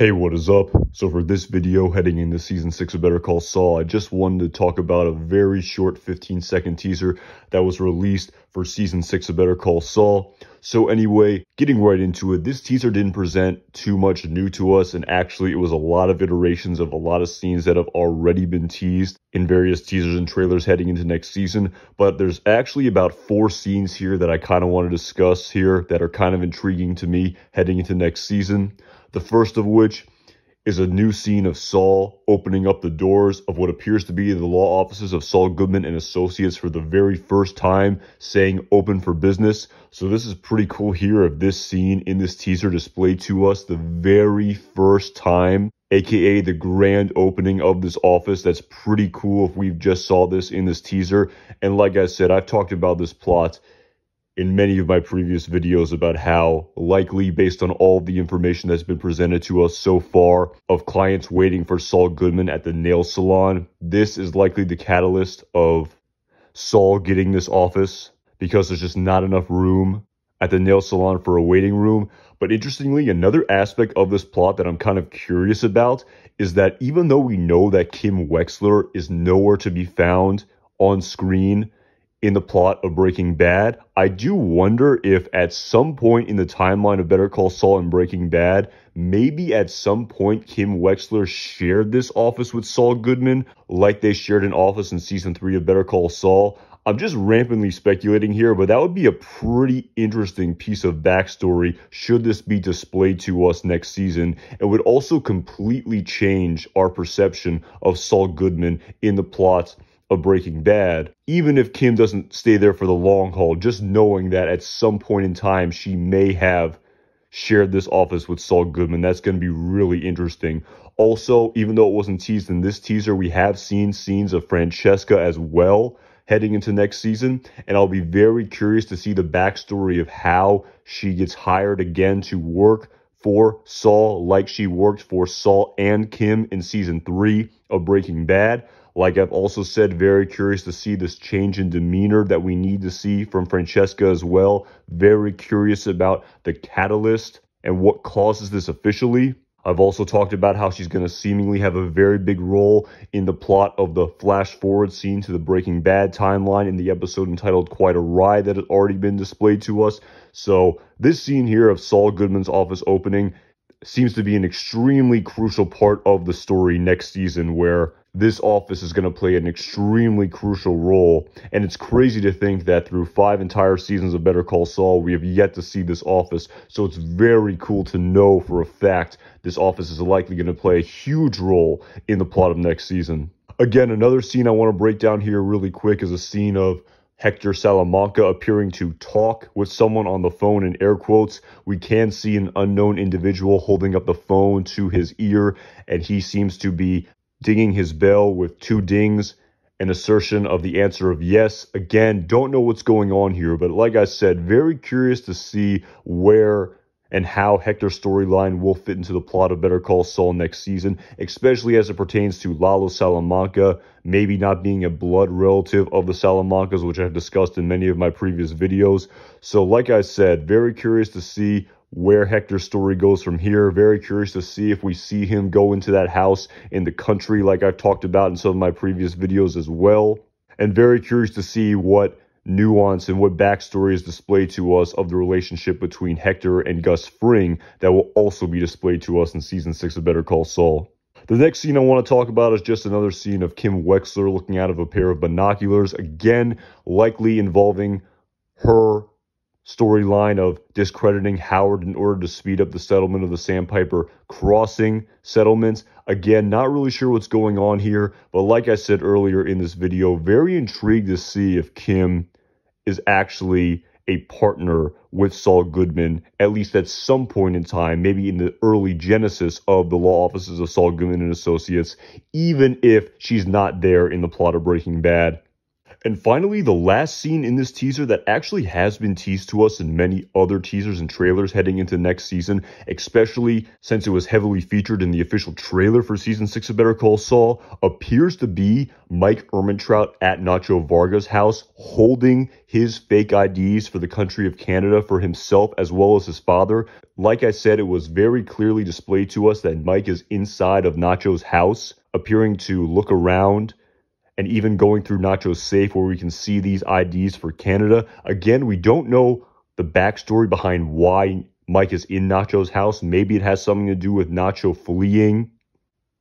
Hey, what is up? So for this video heading into season 6 of Better Call Saul, I just wanted to talk about a very short 15-second teaser that was released for season 6 of Better Call Saul. So anyway, getting right into it, this teaser didn't present too much new to us, and actually it was a lot of iterations of a lot of scenes that have already been teased in various teasers and trailers heading into next season. But there's actually about 4 scenes here that I kind of want to discuss here that are kind of intriguing to me heading into next season. The first of which is a new scene of Saul opening up the doors of what appears to be the law offices of Saul Goodman and Associates for the very first time, saying open for business. So this is pretty cool here of this scene in this teaser displayed to us the very first time, aka the grand opening of this office. That's pretty cool if we've just saw this in this teaser. And like I said, I've talked about this plot in many of my previous videos about how likely, based on all the information that's been presented to us so far of clients waiting for Saul Goodman at the nail salon, this is likely the catalyst of Saul getting this office because there's just not enough room at the nail salon for a waiting room. But interestingly, another aspect of this plot that I'm kind of curious about is that even though we know that Kim Wexler is nowhere to be found on screen in the plot of Breaking Bad, I do wonder if at some point in the timeline of Better Call Saul and Breaking Bad, maybe at some point Kim Wexler shared this office with Saul Goodman, like they shared an office in season 3 of Better Call Saul. I'm just rampantly speculating here, but that would be a pretty interesting piece of backstory should this be displayed to us next season. It would also completely change our perception of Saul Goodman in the plot of Breaking Bad, even if Kim doesn't stay there for the long haul, just knowing that at some point in time she may have shared this office with Saul Goodman. That's going to be really interesting. Also, even though it wasn't teased in this teaser, we have seen scenes of Francesca as well heading into next season, and I'll be very curious to see the backstory of how she gets hired again to work for Saul like she worked for Saul and Kim in season 3 of Breaking Bad. Like I've also said, very curious to see this change in demeanor that we need to see from Francesca as well. Very curious about the catalyst and what causes this officially. I've also talked about how she's going to seemingly have a very big role in the plot of the flash forward scene to the Breaking Bad timeline in the episode entitled Quite a Ride that has already been displayed to us. So this scene here of Saul Goodman's office opening seems to be an extremely crucial part of the story next season, where this office is going to play an extremely crucial role. And it's crazy to think that through 5 entire seasons of Better Call Saul, we have yet to see this office. So it's very cool to know for a fact this office is likely going to play a huge role in the plot of next season. Again, another scene I want to break down here really quick is a scene of Hector Salamanca appearing to talk with someone on the phone in air quotes. We can see an unknown individual holding up the phone to his ear, and he seems to be dinging his bell with 2 dings, an assertion of the answer of yes. Again, don't know what's going on here, but like I said, very curious to see where and how Hector's storyline will fit into the plot of Better Call Saul next season, especially as it pertains to Lalo Salamanca maybe not being a blood relative of the Salamancas, which I've discussed in many of my previous videos. So like I said, very curious to see where Hector's story goes from here. Very curious to see if we see him go into that house in the country like I've talked about in some of my previous videos as well. And very curious to see what nuance and what backstory is displayed to us of the relationship between Hector and Gus Fring that will also be displayed to us in season 6 of Better Call Saul. The next scene I want to talk about is just another scene of Kim Wexler looking out of a pair of binoculars, again likely involving her storyline of discrediting Howard in order to speed up the settlement of the Sandpiper Crossing settlements. Again, not really sure what's going on here, but like I said earlier in this video, very intrigued to see if Kim is actually a partner with Saul Goodman, at least at some point in time, maybe in the early genesis of the law offices of Saul Goodman and Associates, even if she's not there in the plot of Breaking Bad. And finally, the last scene in this teaser that actually has been teased to us in many other teasers and trailers heading into next season, especially since it was heavily featured in the official trailer for season 6 of Better Call Saul, appears to be Mike Ehrmantraut at Nacho Varga's house holding his fake IDs for the country of Canada for himself as well as his father. Like I said, it was very clearly displayed to us that Mike is inside of Nacho's house, appearing to look around and even going through Nacho's safe where we can see these IDs for Canada. Again, we don't know the backstory behind why Mike is in Nacho's house. Maybe it has something to do with Nacho fleeing,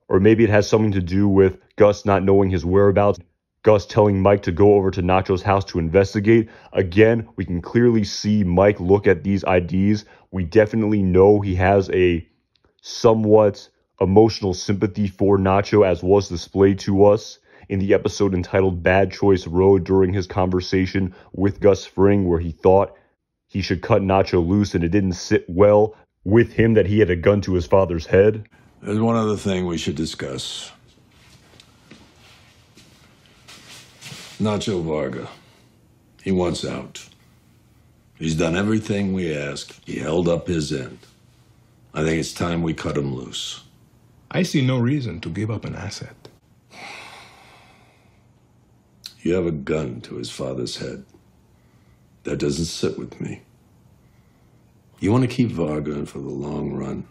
or maybe it has something to do with Gus not knowing his whereabouts, Gus telling Mike to go over to Nacho's house to investigate. Again, we can clearly see Mike look at these IDs. We definitely know he has a somewhat emotional sympathy for Nacho, as was displayed to us in the episode entitled Bad Choice Road during his conversation with Gus Fring, where he thought he should cut Nacho loose and it didn't sit well with him that he had a gun to his father's head. There's one other thing we should discuss. Nacho Varga. He wants out. He's done everything we asked. He held up his end. I think it's time we cut him loose. I see no reason to give up an asset. You have a gun to his father's head. That doesn't sit with me. You want to keep Varga in for the long run?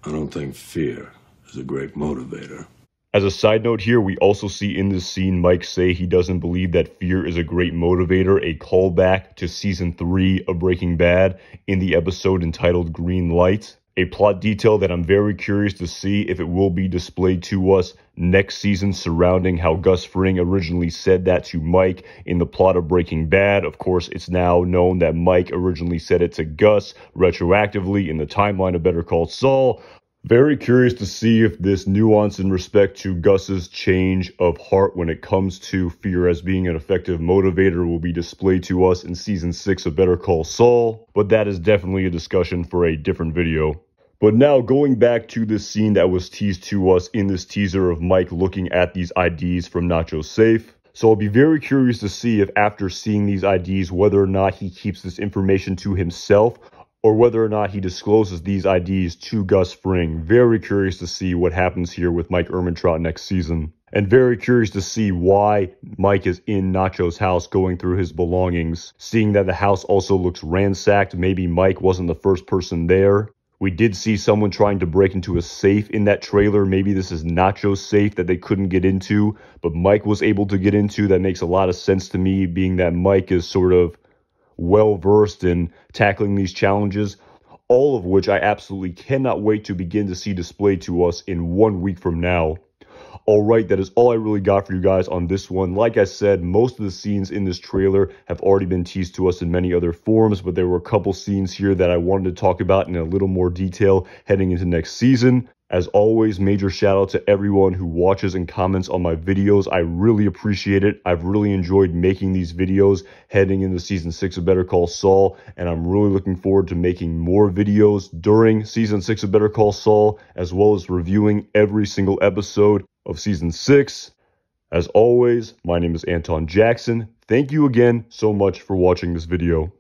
I don't think fear is a great motivator. As a side note here, we also see in this scene Mike say he doesn't believe that fear is a great motivator, a callback to season 3 of Breaking Bad in the episode entitled Green Light. A plot detail that I'm very curious to see if it will be displayed to us next season surrounding how Gus Fring originally said that to Mike in the plot of Breaking Bad. Of course, it's now known that Mike originally said it to Gus retroactively in the timeline of Better Call Saul. Very curious to see if this nuance in respect to Gus's change of heart when it comes to fear as being an effective motivator will be displayed to us in season 6 of Better Call Saul, but that is definitely a discussion for a different video. But now going back to this scene that was teased to us in this teaser of Mike looking at these IDs from Nacho's safe. So I'll be very curious to see if after seeing these IDs, whether or not he keeps this information to himself or whether or not he discloses these IDs to Gus Fring. Very curious to see what happens here with Mike Ehrmantraut next season. And very curious to see why Mike is in Nacho's house going through his belongings. Seeing that the house also looks ransacked, maybe Mike wasn't the first person there. We did see someone trying to break into a safe in that trailer. Maybe this is Nacho's safe that they couldn't get into, but Mike was able to get into. That makes a lot of sense to me, being that Mike is sort of well-versed in tackling these challenges, all of which I absolutely cannot wait to begin to see displayed to us in 1 week from now. All right, that is all I really got for you guys on this one. Like I said, most of the scenes in this trailer have already been teased to us in many other forms, but there were a couple scenes here that I wanted to talk about in a little more detail heading into next season. As always, major shout out to everyone who watches and comments on my videos. I really appreciate it. I've really enjoyed making these videos heading into season 6 of Better Call Saul, and I'm really looking forward to making more videos during season 6 of Better Call Saul, as well as reviewing every single episode of season 6. As always, my name is Anton Jackson. Thank you again so much for watching this video.